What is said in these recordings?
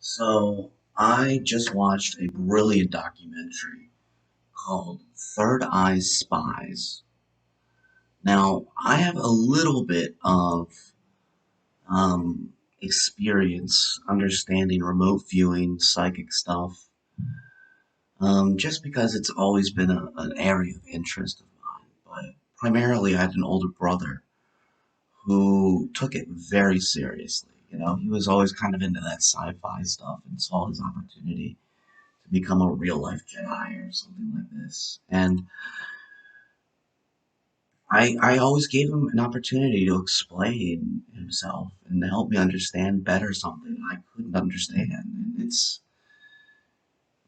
So I just watched a brilliant documentary called Third Eye Spies. Now, I have a little bit of experience understanding remote viewing, psychic stuff, just because it's always been an area of interest of mine. But primarily, I had an older brother who took it very seriously. He was always kind of into that sci-fi stuff and saw his opportunity to become a real life Jedi or something like this. And I always gave him an opportunity to explain himself and to help me understand better something I couldn't understand. And it's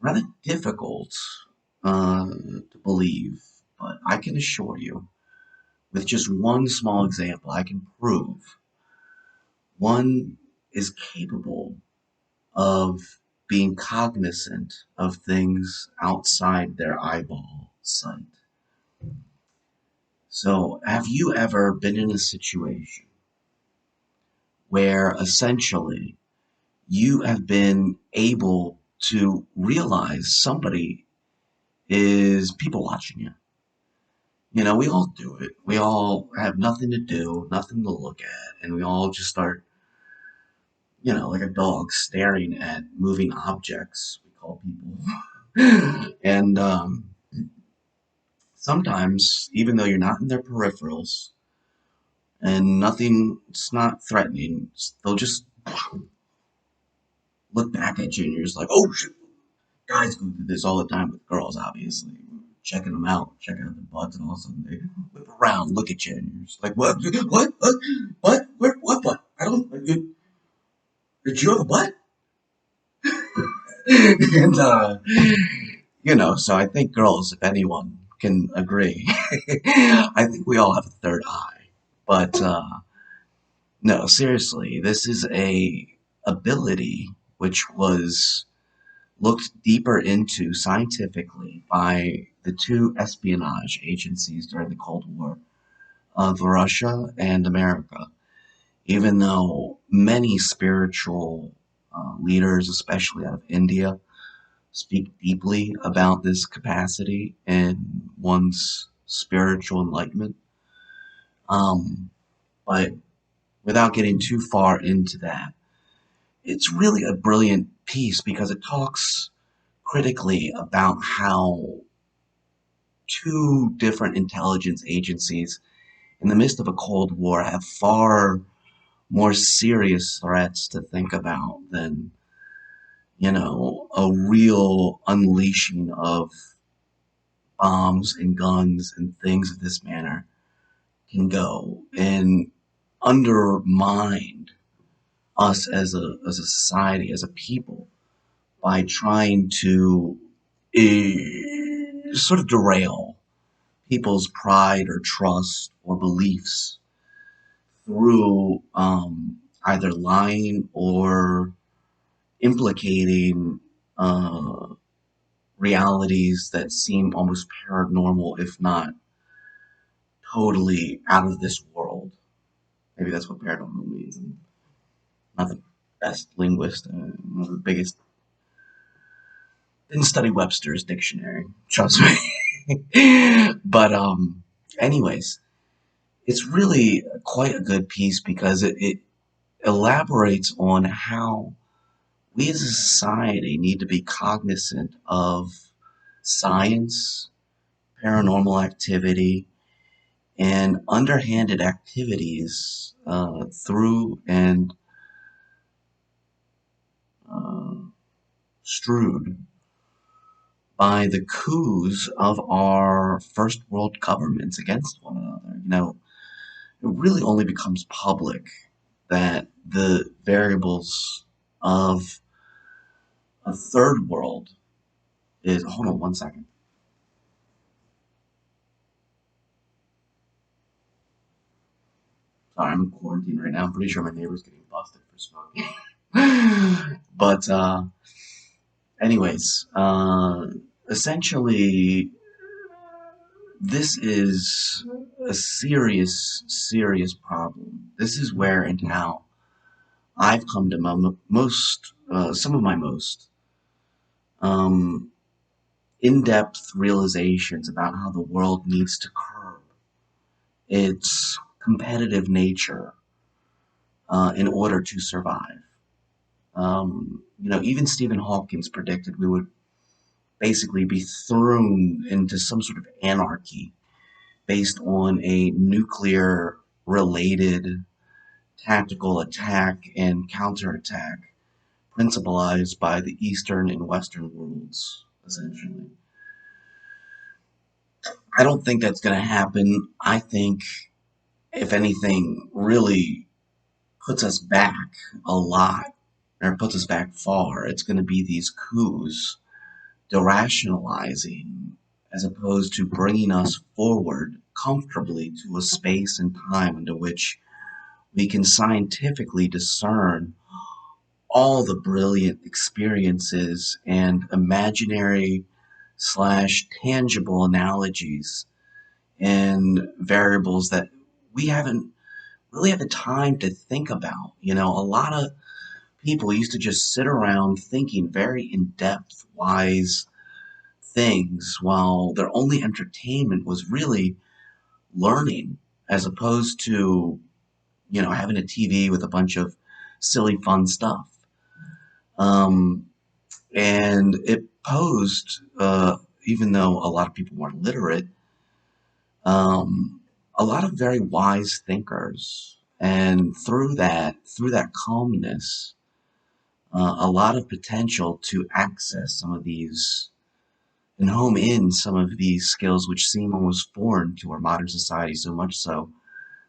rather difficult to believe, but I can assure you, with just one small example, I can prove one is capable of being cognizant of things outside their eyeball sight. So, have you ever been in a situation where essentially you have been able to realize somebody is people watching you? We all do it. We all have nothing to do, nothing to look at, and we all just start, like a dog staring at moving objects we call people. And sometimes, even though you're not in their peripherals and nothing's not threatening, they'll just look back at you and you're just like, oh shit. Guys go through this all the time with girls, obviously. Checking them out, checking out their butts, and all of a sudden they whip around, look at you, and you're just like, what? What? Where? What butt? I don't. Did you have a butt? And, so I think girls, if anyone can agree, I think we all have a third eye. But, no, seriously, this is a ability which was looked deeper into scientifically by the two espionage agencies during the Cold War of Russia and America, even though many spiritual leaders, especially out of India, speak deeply about this capacity and one's spiritual enlightenment. But without getting too far into that, it's really a brilliant piece because it talks critically about how two different intelligence agencies in the midst of a Cold War have far more serious threats to think about than, a real unleashing of bombs and guns and things of this manner can go and undermine us as a society, as a people, by trying to sort of derail people's pride or trust or beliefs through either lying or implicating realities that seem almost paranormal, if not totally out of this world. Maybe that's what paranormal means. I'm not the best linguist, one of the biggest. Didn't study Webster's dictionary, trust me. But anyways, it's really quite a good piece because it elaborates on how we as a society need to be cognizant of science, paranormal activity, and underhanded activities through and uh, strewed by the coups of our first world governments against one another. It really only becomes public that the variables of a third world is. Hold on one second. Sorry, I'm in quarantine right now. I'm pretty sure my neighbor's getting busted for smoking. But, anyways, essentially, this is a serious, serious problem. This is where and how I've come to my most some of my most um, in-depth realizations about how the world needs to curb its competitive nature in order to survive. Even Stephen Hawkins predicted we would basically be thrown into some sort of anarchy based on a nuclear related tactical attack and counterattack principalized by the Eastern and Western worlds, essentially. I don't think that's going to happen. I think, if anything, really puts us back a lot, or puts us back far, it's going to be these coups derationalizing as opposed to bringing us forward comfortably to a space and time into which we can scientifically discern all the brilliant experiences and imaginary slash tangible analogies and variables that we haven't really had the time to think about. A lot of people used to just sit around thinking very in depth, wise things, while their only entertainment was really learning, as opposed to, having a TV with a bunch of silly, fun stuff. Um, and it posed, even though a lot of people weren't literate, um, a lot of very wise thinkers, and through that calmness, a lot of potential to access some of these and home in some of these skills which seem almost foreign to our modern society, so much so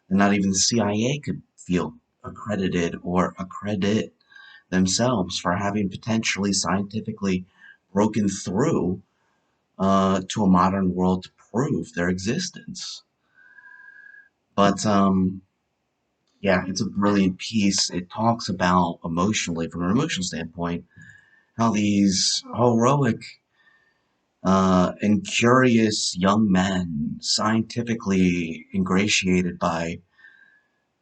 that not even the CIA could feel accredited or accredit themselves for having potentially scientifically broken through to a modern world to prove their existence. But yeah, it's a brilliant piece. It talks about emotionally, from an emotional standpoint, how these heroic and curious young men, scientifically ingratiated by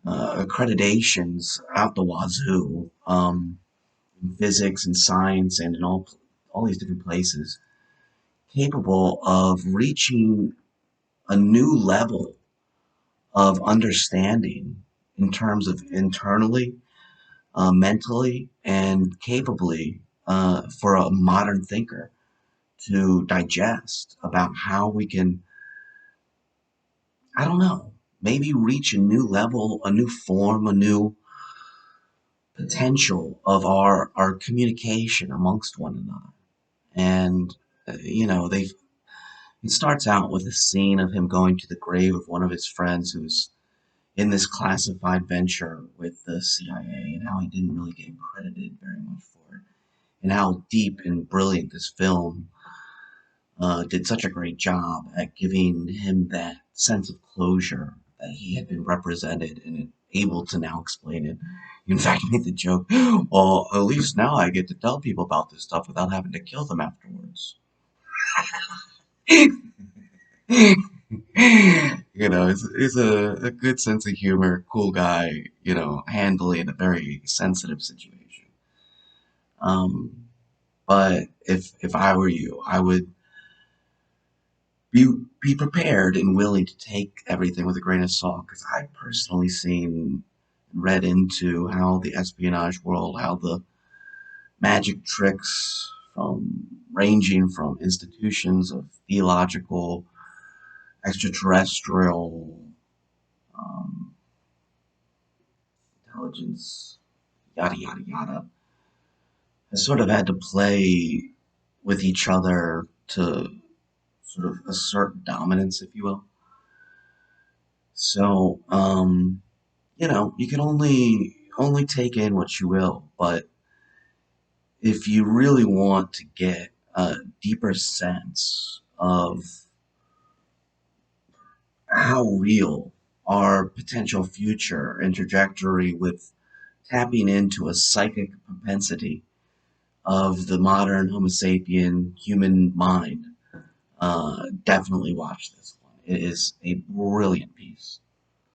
accreditations out the wazoo, in physics and science and in all these different places, capable of reaching a new level of understanding in terms of internally, mentally, and capably for a modern thinker to digest about how we can, I don't know, maybe reach a new level, a new form, a new potential of our communication amongst one another. And, they it starts out with a scene of him going to the grave of one of his friends who's in this classified venture with the CIA, and how he didn't really get credited very much for it, and how deep and brilliant this film did such a great job at giving him that sense of closure that he had been represented and able to now explain it. In fact, he made the joke, well, at least now I get to tell people about this stuff without having to kill them afterwards. He's a good sense of humor, cool guy, handling a very sensitive situation. Um, but if I were you, I would be be prepared and willing to take everything with a grain of salt, because I've personally seen, read into how the espionage world, how the magic tricks from ranging from institutions of theological, extraterrestrial, um, intelligence, yada yada yada, has sort of had to play with each other to sort of assert dominance, if you will. So, you can only take in what you will, but if you really want to get a deeper sense of how real our potential future and trajectory with tapping into a psychic propensity of the modern Homo sapien human mind, definitely watch this one. It is a brilliant piece.